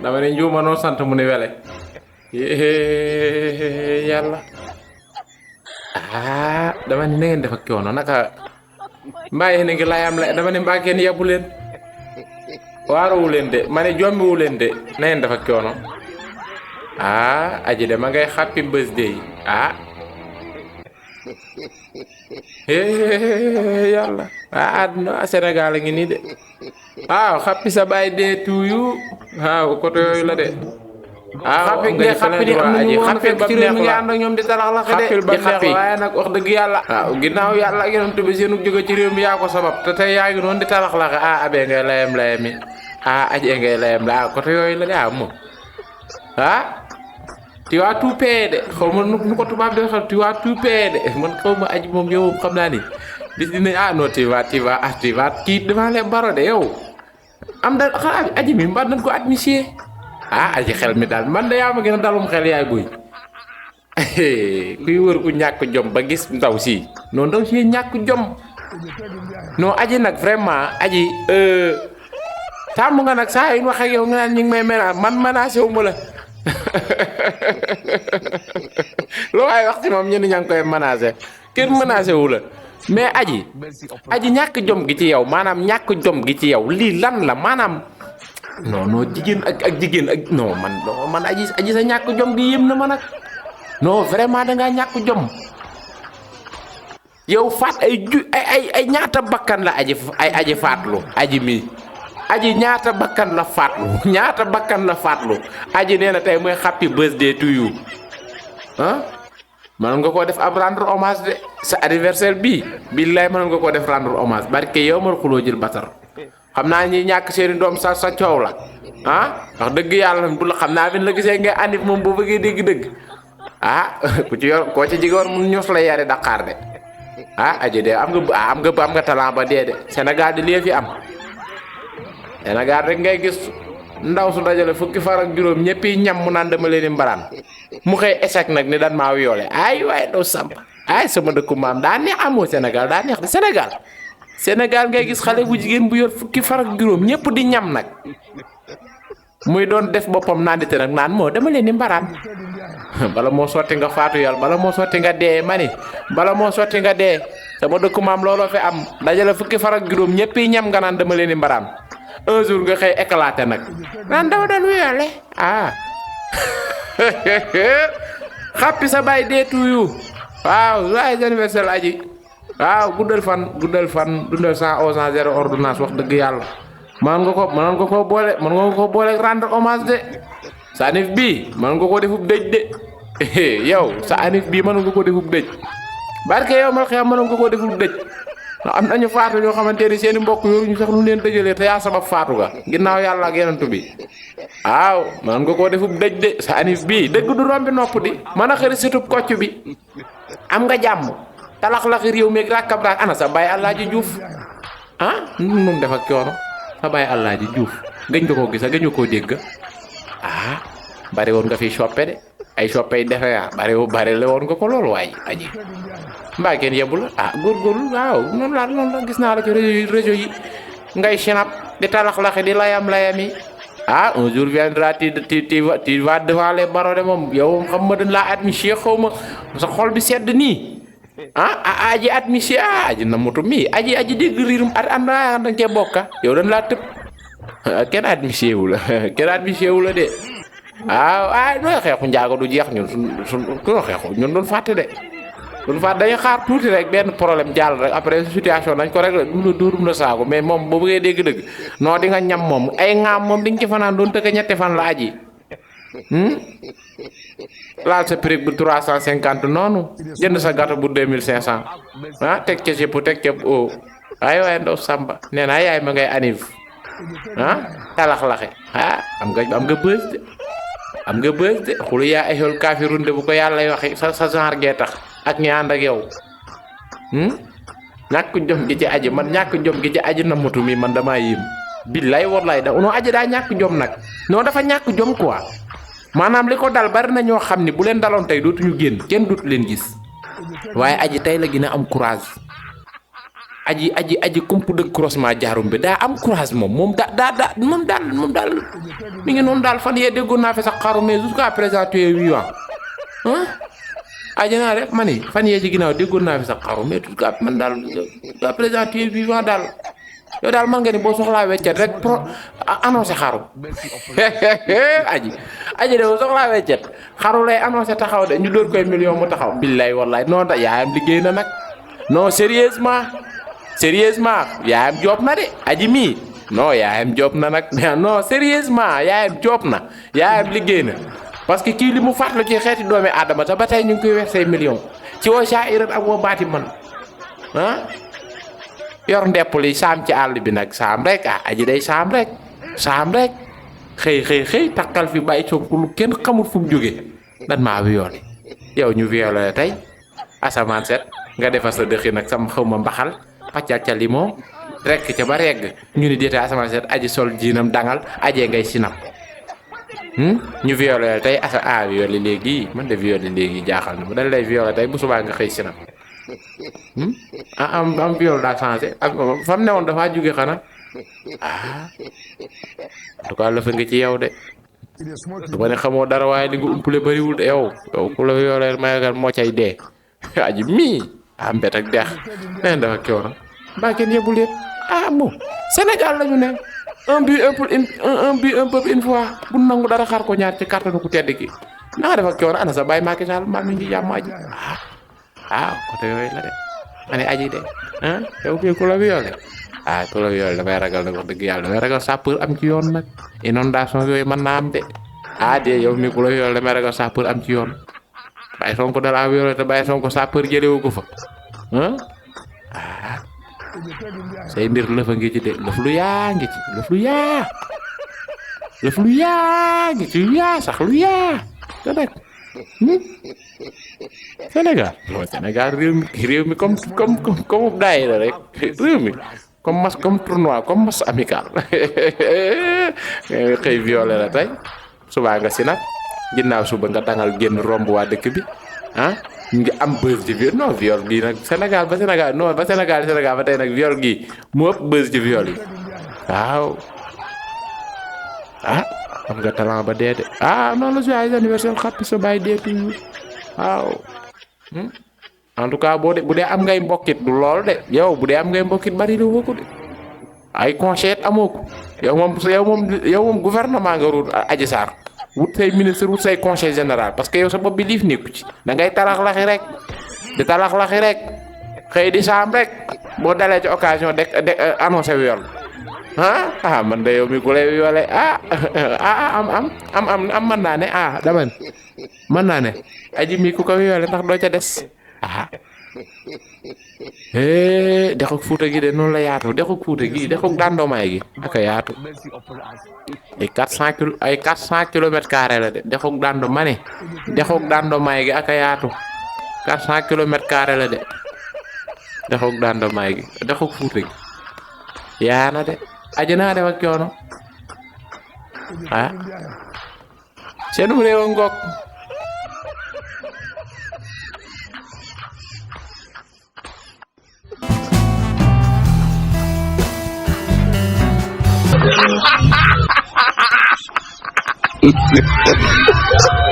dama ne njuuma noo sant mu ni wele yàlla dama ne na ngeen def ak coono naka mbaa yéen a ngi layam la dama ne mbaa kenn yebbu leen waarowu leen de ma ne jombiwu leen de na ngeen def ak coono aji de ma ngay happy birthday yàlla àdduna Sénégal a ngi nii de waaw happy sa birthday to you waaw côté yooyu la de xappi nga xappi ni am nañu woon fekk ci réew mi nga ànd ak ñoom di talax la de di xappi waaye nag wax dëgg yàlla waaw ginnaaw yàlla ak yonent bi seenu jóge ci réew mi yaa ko sabab te tey yaa ngi noonu di talax la abe ngay layam-layami aje ngay layam la côté yooyu la de moom tu vas tout payer de xaw ma nu ko tubaab di waxal tu vas tout payer de man xaw ma aji moom yow xam naa ni bis dina non tu vas kii devant les barreaux de yow am da xanaa aji mi mbaa nañ ko admissier aji xel mi daal man de yaa ma gën a dalum xel yaay buy kuy wër ku ñàkk jom ba gis ndaw si non ndaw si ñàkk jom non aji nag vraiment aji tàmm nga nag saa yu wax ak yow nga naan ñu ngi may man menacé wu ma la loo waay wax ci moom ñenn ñaa ngi koy menacé kenn menacé wu la mais aji ñàkk jom gi ci yow maanaam ñàkk jom gi ci yow lii lan la maanaam non jigéen ak jigéen ak man aji sa ñàkk jom gi yëm na ma nag non vraiment da ngaa ñàkk jom yow faat ay ñaata bakkan la aji faatlu aji mi aji ñaata bakkan la faatlu aji nee na tey mooy happy birthday to you mënoon nga koo def ab rendre hommage de sa anniversaire bii billaay mënoon nga koo def rendre hommage barke yow mal xuloo jël batar xam naa ñi ñàkk seeni doom sa coow la wax dëgg yàlla bu la xam naa bin la gisee ngay anif moom boo bëggee dégg-dëgg ku ci yor koo ci jigéen mun ños la yare Dakar de aji de am nga talent ba dee de Sénégal di lee fi am Sénégal rek ngay gis ndaw su dajale fukki far ak juróom ñëppi ñam mu naan dama leen di mbaraan mu xëy échec nag ni daan maa wiyoole waaye doo samp sama dëkku maam daa neex amoo Sénégal daa neex de Sénégal ngay gis xale bu jigéen bu yor fukki far ak juróom ñëpp di ñam nag muy doon def boppam naandite nag naan moo dama leen di mbaraan bala moo sotti nga faatu yàlla bala moo sotti nga dee mani bala moo sotti nga dee sama dëkku maam looloo fi am dajale fukki far ak juróom ñëppi ñam nga naan dama leen di mbaraan un jour nga xëy éclaté nag naan dama doon wiyoole xappi sa bay dee tuuyu waaw waaye anniversaire aji waaw guddal fan dundal 100 ans 0 ordonnance wax dëgg yàlla mënoon nga ko boole rendre hommage de sa anif bii mënoon nga ko defub dëj de yow sa anif bii mënoon nga ko defub dëj barke yow mal xiyam mënoon nga ko defub dëj am nañu faatu ñoo xamante ni seeni mbokk yoruñu sax lu leen dëjalee te yaa sabab faatu ga ginnaaw yàlla ak yenentu bi waaw mënoon nga ko defub dëj de sa anif bii dëgg du rombi nopp di mën a xëri situb kocc bi am nga jàmm talax-laxi réew mi rakkab raak ana sa baay Alaaji Juuf nun def ak coono sa baay Alaaji Juuf gëj nga koo gisa gëj nga koo dégg bari woon nga fi soppe de ay soppe yi defe bari la woon nga ko loolu waaye aji mbaa kenn yebbu la góorgóorlu waaw noonu la gis naa la ci réseau yi ngay sinap di talax-laxi di layam-layami un jour viendra tu vas devant les barreaux de moom yow xam ma dañ laa admissier xaw ma sa xol bi sedd nii aji admissier aji na motu mi aji dégg riirum danga cee bokka yow dañ laa tëb kenn admissier wu la de nooy xeexu njaago du jeex ñun suñu xeexu ñun doon fàtte de duñ fàtte dañuy xaar tuuti rek benn problème jàll rek après situation dañ ko rek du la dóorum la saago mais moom boo bëggee dégg-dëgg non di nga ñam moom ay ŋaam moom di nga ci fanaan doon tëkk ñetti fan la aji laal sa prix bu 350 noonu jënd sa gâteau bu 2500 teg ca jëpp teg ca waaye ndaw Samba nee naa yaay ma ngay anniv talax-laxe am nga bës de xulu yaa ayyuhal kaafiruun de bu ko yàlla waxi sa genre gee tax ak ñi ànd ak yow ñàkk jom gi ci aji man ñàkk jom gi ci aji na motu mi man damaa yéem billaay wallaay non aji daa ñàkk jom nag non dafa ñàkk jom quoi maanaam li ko dal bari na ñoo xam ni bu leen daloon tey dootuñu génn kenn dootu leen gis waaye aji tey la gën a am courage aji kumpu de croisement jaarum bi daa am courage moom daal mi ngi noonu daal fan yee déggoon naa fi sax xaru mais jusqu'à présent tu es vivant ah aji naa rek man fan yee ci ginnaaw déggoon naa fi sax xaru mais jusqu'à man daal jusqu'à présent tu es vivant daal yow daal man nga ni boo soxlaa weccet rek annoncé xaru aji de boo soxlaa weccet xaru lay annoncé taxaw de ñu dóor koy million mu taxaw billaay wallaay non da yaayam liggéey na nag non sérieusement yaayam job na de aji mii non yaayam job na nag non sérieusement yaayam job na yaayam liggéey na parce que kii li mu fàttali ci xeeti doomi aadama te ba tey ñu ngi koy weer say million ci woo shairan ak woo baati man ah yor ndepp li saam ci àll bi nag saam rek aji day saam rek xëy takkal fi bàyyi Sonko lu kenn xamul fu mu jógee dan maa violé yow ñu violé tey asamaan set nga defar sa dëxi nag sama xaw ma mbaxal paccal ca limon rek ca ba regg ñu ni déeta asamaan set aji sol jiinam dangal ajee ngay sinap ñu violé tey violé léegi man de violé léegi jaaxal na ma dañ lay violé tey bu subaa nga xëy sinap am viol daa changé fam ne woon dafa jóge xanaa en tout cas la fa nga ci yow de du ma ne xamoo dara waaye li nga umpule bariwul de yow ku la violé mayagal moo cay dee aji mii mbet ak deex neen dafa coona mbaa kenn yebbu leen bon Sénégal lañu ne un but un peuple une fois bu nangu dara xar ko ñaar ci kàttanu ku tedd ki na nga def ak coona ana sa bàyyi Macky Sall maa mi ngi jàmm aji côté yooyu la de ma ne aji de yow kii ku la violé ku la violé damay ragal nag wax dëgg yàlla damay ragal sapeur am ci yoon nag inondation yooyu mën naa am de de yow mi ku la violé damay ragal sapeur am ci yoon bàyyi Sonko dara violé te bàyyi Sonko sapeur jëlewu ko fa say mbir lëfa ngi ci de lëf lu yaa ngi ci lëf lu yaa ngi ci sax lu yaa te nag Sénégal réew mi comme daayira rek réew mi comme tournoi comme match amical xëy violé la tey subaa nga sinap ginnaaw suba nga dangal génn romb waa dëkk bi ñu ngi am buzz ci viol non viol gi nag Sénégal ba Sénégal ba tey nag viol gi mu ëpp buzz ci viol yi waaw am nga talent ba dee de noonu la joyeux anniversaire xappi sa bàyyi dee toujours waaw en tout cas bu dee am ngay mbokkit du lool de yow bu dee am ngay mbokkit bari lu ko de ay conseil amoo ko yow moom gouvernement nga ruut Adji Sarr wut say ministre wut say conseil général parce que yow sa bopp bi liif nekku ci da ngay talax-laxi rek xëy di saam rek boo dalee ci occasion de annoncé viol man de yow mi ku lay violé am mën naa ne dama mën naa ne aji mi ku ko violé ndax doo ca des dexuk Fuuta gi de noonu la yaatu dexuk Fuuta gi dexuk Dandomaay gi aka yaatu ay 400 kilomètres carrés la de dexuk Dandomaay gi aka yaatu 400 kilomètres carrés la de dexuk Dandomaay gi dexuk Fuuta gi yaana de aji naa def ak coono seenum réew a ngoog Ha ha ha ha!